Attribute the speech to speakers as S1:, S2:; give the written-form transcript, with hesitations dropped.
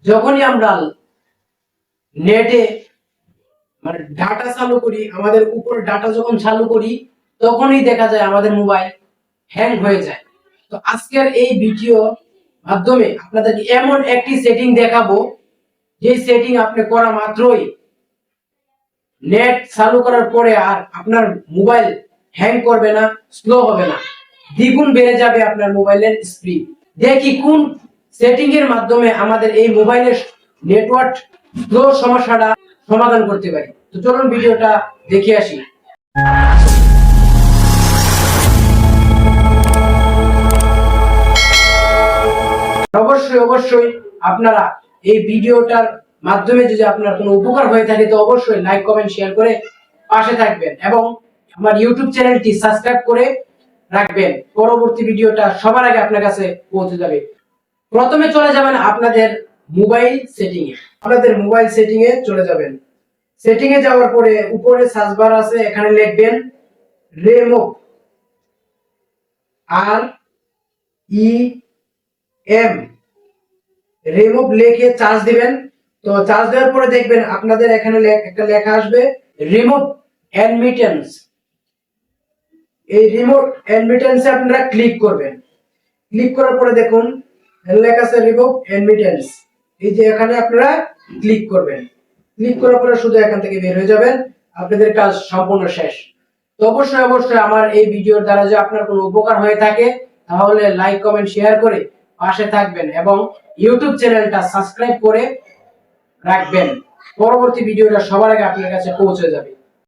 S1: যখনই আমরা নেটে মানে ডাটা চালু করি, আমাদের উপর ডাটা যখন চালু করি তখনই দেখা যায় আমাদের মোবাইল হ্যাং হয়ে যায়। তো আজকের এই ভিডিও মাধ্যমে আপনাদেরকে এমন একটি সেটিং দেখাবো, যে সেটিং আপনি করা মাত্রই নেট চালু করার পরে আর আপনার মোবাইল হ্যাং করবে না, স্লো হবে না, দ্বিগুণ বেড়ে যাবে আপনার মোবাইলের স্পিড। দেখি কোন সেটিং এর মাধ্যমে আমাদের এই মোবাইলের নেটওয়ার্ক স্লো সমস্যাটা সমাধান করতে পারি। তো চলুন ভিডিওটা দেখে আসি। অবশ্যই আপনারা এই ভিডিওটার মাধ্যমে যদি আপনার কোনো উপকার হয়ে থাকে তো অবশ্যই লাইক কমেন্ট শেয়ার করে পাশে থাকবেন এবং আমার ইউটিউব চ্যানেলটি সাবস্ক্রাইব করে রাখবেন। পরবর্তী ভিডিওটা সবার আগে আপনার কাছে পৌঁছে যাবে। প্রথমে চলে যাবেন আপনাদের মোবাইল সেটিং এ। আপনাদের মোবাইল সেটিং এ চলে যাবেন। সেটিং এ যাওয়ার পরে উপরে সার্চ বার আছে, এখানে লিখবেন রিমুভ, আর ই এম, রিমুভ লিখে চার্জ দিবেন। তো চার্জ দেওয়ার পরে দেখবেন আপনাদের এখানে একটা লেখা আসবে রিমুভ অ্যাডমিটেন্স। এই রিমুভ অ্যাডমিটেন্সে আপনারা ক্লিক করবেন। ক্লিক করার পরে দেখুন লেখা আছে রিমুভ অ্যাডমিটেন্স। এই যে এখানে আপনারা ক্লিক করবেন। ক্লিক করার পরে শুধু এখান থেকে বের হয়ে যাবেন, আপনাদের কাজ সম্পূর্ণ শেষ। তো অবশ্যই আমার এই ভিডিওর দ্বারা যদি আপনার কোনো উপকার হয়ে থাকে তাহলে লাইক কমেন্ট শেয়ার করে পাশে থাকবেন এবং ইউটিউব চ্যানেলটা সাবস্ক্রাইব করে রাখবেন। পরবর্তী ভিডিওটা সবার আগে আপনার কাছে পৌঁছে যাবে।